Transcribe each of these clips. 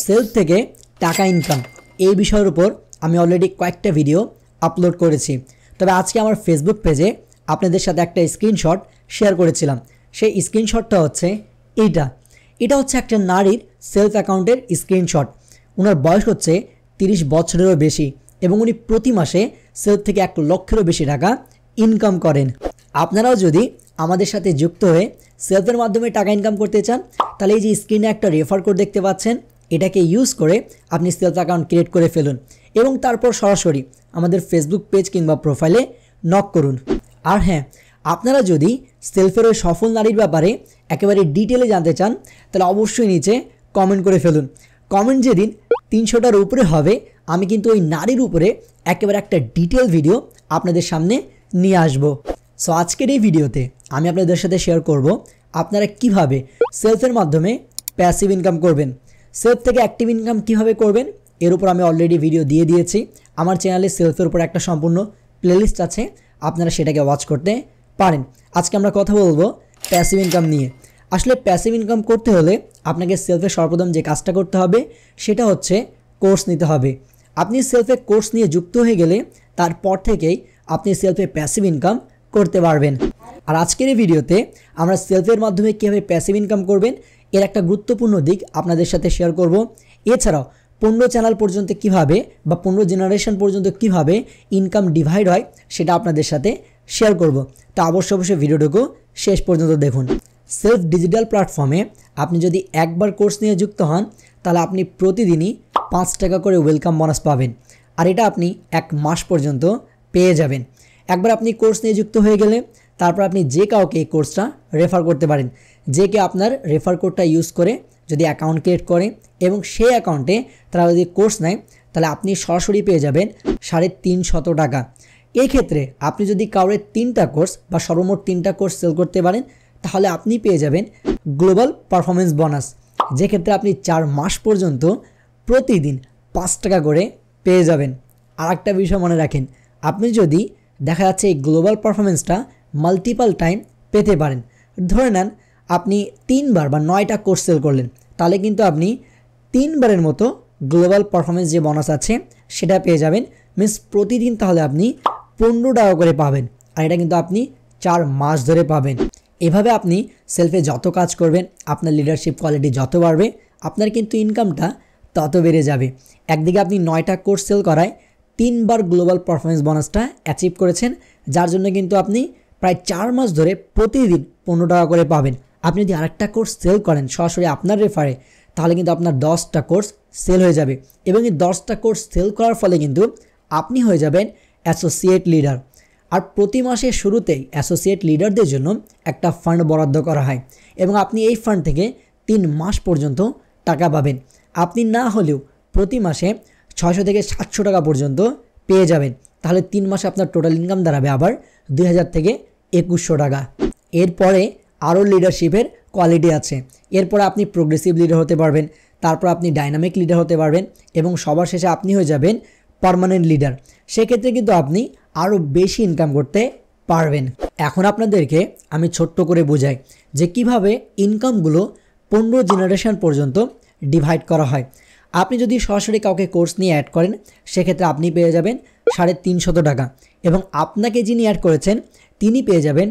Sales থেকে টাকা income এই বিষয়ের উপর আমি অলরেডি কয়েকটা ভিডিও আপলোড করেছি। তবে আজকে আমার ফেসবুক পেজে আপনাদের সাথে একটা স্ক্রিনশট শেয়ার করেছিলাম। সেই স্ক্রিনশটটা হচ্ছে এটা হচ্ছে একটা নারীর সেলস অ্যাকাউন্টের স্ক্রিনশট। ওনার বয়স হচ্ছে 30 বছরেরও বেশি এবং উনি প্রতি মাসে সেলস থেকে 1 লক্ষেরও বেশি টাকা ইনকাম করেন। আপনারাও যদি আমাদের সাথে যুক্ত হয়ে সেলসের মাধ্যমে টাকা ইনকাম করতে চান তাহলে এই যে স্ক্রিনে একটা রেফার কোড দেখতে পাচ্ছেন, এটাকে ইউজ করে আপনি সেলস অ্যাকাউন্ট ক্রিয়েট করে ফেলুন এবং তারপর সরাসরি আমাদের ফেসবুক পেজ কিংবা প্রোফাইলে নক করুন। আর হ্যাঁ, আপনারা যদি সেলফের ওই সফল নারীর ব্যাপারে একেবারে ডিটেলে জানতে চান তাহলে অবশ্যই নিচে কমেন্ট করে ফেলুন। কমেন্ট যেদিন 300টার উপরে হবে আমি কিন্তু ওই নারীর উপরে একেবারে একটা ডিটেল ভিডিও আপনাদের সামনে নিয়ে আসব। সো আজকের এই ভিডিওতে আমি আপনাদের সাথে শেয়ার করব আপনারা কিভাবে সেলফের মাধ্যমে প্যাসিভ ইনকাম করবেন, সেলফ থেকে অ্যাক্টিভ ইনকাম কিভাবে করবেন এর উপর আমি অলরেডি ভিডিও দিয়ে দিয়েছি। আমার চ্যানেলে সেলফের উপর একটা সম্পূর্ণ প্লেলিস্ট আছে, আপনারা সেটাকে ওয়াচ করতে পারেন। আজকে আমরা কথা বলবো প্যাসিভ ইনকাম নিয়ে। আসলে প্যাসিভ ইনকাম করতে হলে আপনাকে সেলফে সর্বপ্রথম যে কাজটা করতে হবে সেটা হচ্ছে কোর্স নিতে হবে। আপনি সেলফে কোর্স নিয়ে যুক্ত হয়ে গেলে তারপর থেকেই আপনি সেলফে প্যাসিভ ইনকাম করতে পারবেন। আর আজকের এই ভিডিওতে আমরা সেলফের মাধ্যমে কীভাবে প্যাসিভ ইনকাম করবেন এর একটা গুরুত্বপূর্ণ দিক আপনাদের সাথে শেয়ার করব। এছাড়াও 15 চ্যানেল পর্যন্ত কিভাবে বা 15 জেনারেশন পর্যন্ত কিভাবে ইনকাম ডিভাইড হয় সেটা আপনাদের সাথে শেয়ার করব। তা অবশ্যই ভিডিওটুকু শেষ পর্যন্ত দেখুন। সেলফ ডিজিটাল প্ল্যাটফর্মে আপনি যদি একবার কোর্স নিয়ে যুক্ত হন তাহলে আপনি প্রতিদিনই 5 টাকা করে ওয়েলকাম বোনাস পাবেন। আর এটা আপনি 1 মাস পর্যন্ত পেয়ে যাবেন। একবার আপনি কোর্স নিয়ে যুক্ত হয়ে গেলে তারপর আপনি যে কাউকে এই কোর্সটা রেফার করতে পারেন। যে কেউ আপনার রেফার কোডটা ইউজ করে যদি অ্যাকাউন্ট ক্রিয়েট করে এবং সেই অ্যাকাউন্টে তারা যদি কোর্স নেয় তাহলে আপনি সরাসরি পেয়ে যাবেন 350 টাকা। এই ক্ষেত্রে আপনি যদি কাউরে 3টা কোর্স বা সর্বমোট 3টা কোর্স সেল করতে পারেন তাহলে আপনি পেয়ে যাবেন গ্লোবাল পারফরমেন্স বোনাস, যে ক্ষেত্রে আপনি 4 মাস পর্যন্ত প্রতিদিন 5 টাকা করে পেয়ে যাবেন। আর একটা বিষয় মনে রাখেন, আপনি যদি দেখা যাচ্ছে এই গ্লোবাল পারফরমেন্সটা মাল্টিপাল টাইম পেতে পারেন, ধরে নেন আপনি 3বার বা 9টা কোর্স সেল করলেন তাহলে কিন্তু আপনি 3বারের মতো গ্লোবাল পারফরমেন্স যে বোনাস আছে সেটা পেয়ে যাবেন। মিনস প্রতিদিন তাহলে আপনি 15 টাকা করে পাবেন, আর এটা কিন্তু আপনি 4 মাস ধরে পাবেন। এভাবে আপনি সেলফে যত কাজ করবেন আপনার লিডারশিপ কোয়ালিটি যত বাড়বে আপনার কিন্তু ইনকামটা তত বেড়ে যাবে। একদিকে আপনি 9টা কোর্স সেল করায় 3বার গ্লোবাল পারফরমেন্স বোনাসটা অ্যাচিভ করেছেন, যার জন্য কিন্তু আপনি প্রায় 4 মাস ধরে প্রতিদিন 15 টাকা করে পাবেন। আপনি যদি আরেকটা কোর্স সেল করেন সরাসরি আপনার রেফারে তাহলে কিন্তু আপনার 10টা কোর্স সেল হয়ে যাবে এবং এই 10টা কোর্স সেল করার ফলে কিন্তু আপনি হয়ে যাবেন অ্যাসোসিয়েট লিডার। আর প্রতি মাসের শুরুতেই অ্যাসোসিয়েট লিডারদের জন্য একটা ফান্ড বরাদ্দ করা হয় এবং আপনি এই ফান্ড থেকে 3 মাস পর্যন্ত টাকা পাবেন। আপনি না হলেও প্রতি মাসে 600 থেকে 700 টাকা পর্যন্ত পেয়ে যাবেন। তাহলে 3 মাসে আপনার টোটাল ইনকাম দাঁড়াবে আবার 2000 থেকে 2100 টাকা। এরপরে আরও লিডারশিপের কোয়ালিটি আছে। এরপরে আপনি প্রোগ্রেসিভ লিডার হতে পারবেন, তারপর আপনি ডাইনামিক লিডার হতে পারবেন এবং সবার শেষে আপনি হয়ে যাবেন পার্মানেন্ট লিডার। সেক্ষেত্রে কিন্তু আপনি আরও বেশি ইনকাম করতে পারবেন। এখন আপনাদেরকে আমি ছোট্ট করে বোঝাই যে কিভাবে ইনকামগুলো 15 জেনারেশন পর্যন্ত ডিভাইড করা হয়। আপনি যদি সরাসরি কাউকে কোর্স নিয়ে অ্যাড করেন সেক্ষেত্রে আপনি পেয়ে যাবেন 350 টাকা এবং আপনাকে যিনি অ্যাড করেছেন তিনি পেয়ে যাবেন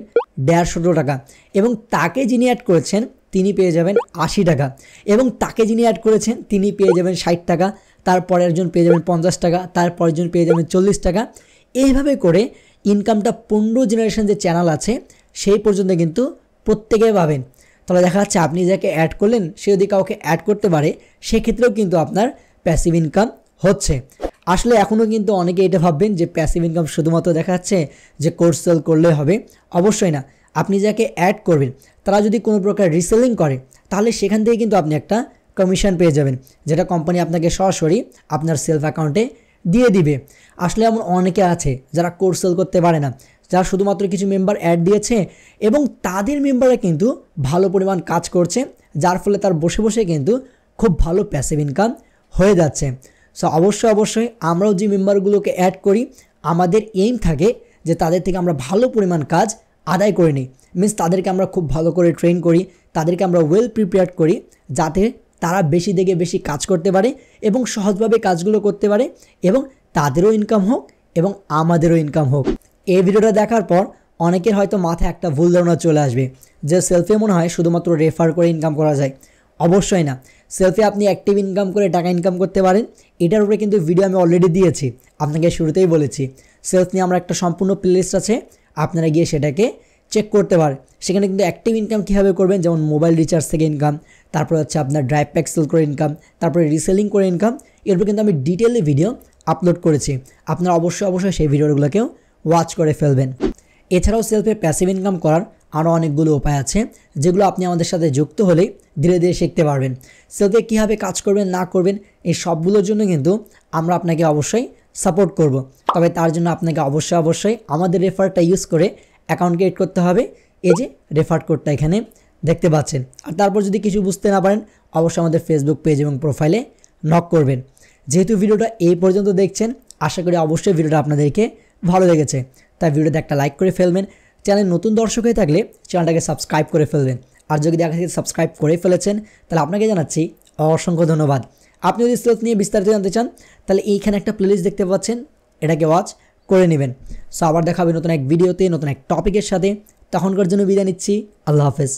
150 টাকা এবং তাকে যিনি অ্যাড করেছেন তিনি পেয়ে যাবেন 80 টাকা এবং তাকে যিনি অ্যাড করেছেন তিনি পেয়ে যাবেন 60 টাকা, তারপরে একজন পেয়ে যাবেন 50 টাকা, তারপরের জন পেয়ে যাবেন 40 টাকা। এইভাবে করে ইনকামটা 15 জেনারেশন যে চ্যানেল আছে সেই পর্যন্ত কিন্তু প্রত্যেকে পাবেন। তাহলে দেখা যাচ্ছে আপনি যাকে অ্যাড করলেন সে যদি কাউকে অ্যাড করতে পারে সেক্ষেত্রেও কিন্তু আপনার প্যাসিভ ইনকাম হচ্ছে। আসলে এখনও কিন্তু অনেকে এটা ভাববেন যে প্যাসিভ ইনকাম শুধুমাত্র দেখা যাচ্ছে যে কোর্স সেল করলে হবে। অবশ্যই না, আপনি যাকে অ্যাড করবেন তারা যদি কোনো প্রকার রিসেলিং করে তাহলে সেখান থেকে কিন্তু আপনি একটা কমিশন পেয়ে যাবেন, যেটা কোম্পানি আপনাকে সরাসরি আপনার সেলফ অ্যাকাউন্টে দিয়ে দিবে। আসলে এমন অনেকে আছে যারা কোর্স সেল করতে পারে না, যারা শুধুমাত্র কিছু মেম্বার অ্যাড দিয়েছে এবং তাদের মেম্বাররা কিন্তু ভালো পরিমাণ কাজ করছে, যার ফলে তার বসে বসে কিন্তু খুব ভালো প্যাসিভ ইনকাম হয়ে যাচ্ছে। সো অবশ্যই আমরাও যে মেম্বারগুলোকে অ্যাড করি আমাদের এইম থাকে যে তাদের থেকে আমরা ভালো পরিমাণ কাজ আদায় করে নিই। মিনস তাদেরকে আমরা খুব ভালো করে ট্রেন করি, তাদেরকে আমরা ওয়েল প্রিপেয়ার্ড করি যাতে তারা বেশি থেকে বেশি কাজ করতে পারে এবং সহজভাবে কাজগুলো করতে পারে এবং তাদেরও ইনকাম হোক এবং আমাদেরও ইনকাম হোক। এই ভিডিওটা দেখার পর অনেকের হয়তো মাথায় একটা ভুল ধারণা চলে আসবে যে সেলফে মনে হয় শুধুমাত্র রেফার করে ইনকাম করা যায়। অবশ্যই না, সেলফে আপনি অ্যাক্টিভ ইনকাম করে টাকা ইনকাম করতে পারেন। এটার উপরে কিন্তু ভিডিও আমি অলরেডি দিয়েছি, আপনাকে শুরুতেই বলেছি। সেলফ নিয়ে আমরা একটা সম্পূর্ণ প্লেলিস্ট আছে, আপনারা গিয়ে সেটাকে চেক করতে পারেন। সেখানে কিন্তু অ্যাক্টিভ ইনকাম কীভাবে করবেন, যেমন মোবাইল রিচার্জ থেকে ইনকাম, তারপর হচ্ছে আপনার ড্রাইভ প্যাক সেল করে ইনকাম, তারপরে রিসেলিং করে ইনকাম, এরপর কিন্তু আমি ডিটেইলে ভিডিও আপলোড করেছি। আপনারা অবশ্যই সেই ভিডিওগুলোকেও ওয়াচ করে ফেলবেন। এছাড়াও সেলফে প্যাসিভ ইনকাম করার আরও অনেকগুলো উপায় আছে, যেগুলো আপনি আমাদের সাথে যুক্ত হলেই ধীরে ধীরে শিখতে পারবেন। সেলফে কীভাবে কাজ করবেন না করবেন এই সবগুলোর জন্য কিন্তু আমরা আপনাকে অবশ্যই সাপোর্ট করব। তবে তার জন্য আপনাকে অবশ্যই আমাদের রেফারটা ইউজ করে অ্যাকাউন্ট ক্রিয়েট করতে হবে। এই যে রেফার কোডটা এখানে দেখতে পাচ্ছেন। আর তারপর যদি কিছু বুঝতে না পারেন অবশ্যই আমাদের ফেসবুক পেজ এবং প্রোফাইলে নক করবেন। যেহেতু ভিডিওটা এই পর্যন্ত দেখছেন, আশা করি অবশ্যই ভিডিওটা আপনাদেরকে ভালো লেগেছে, তাই ভিডিওতে একটা লাইক করে ফেলবেন। চ্যানেল নতুন দর্শক হয়ে থাকলে চ্যানেলটাকে সাবস্ক্রাইব করে ফেলবেন। আর যদি দেখা যাচ্ছে সাবস্ক্রাইব করে ফেলেছেন তাহলে আপনাকে জানাচ্ছি অসংখ্য ধন্যবাদ। আপনি যদি সেলফ নিয়ে বিস্তারিত জানতে চান তাহলে এইখানে একটা প্লেলিস্ট দেখতে পাচ্ছেন, এটাকে ওয়াচ করে নেবেন। সো আবার দেখা হবে নতুন এক ভিডিওতে নতুন এক টপিকের সাথে। তখনকার জন্য বিদায় নিচ্ছি। আল্লাহ হাফেজ।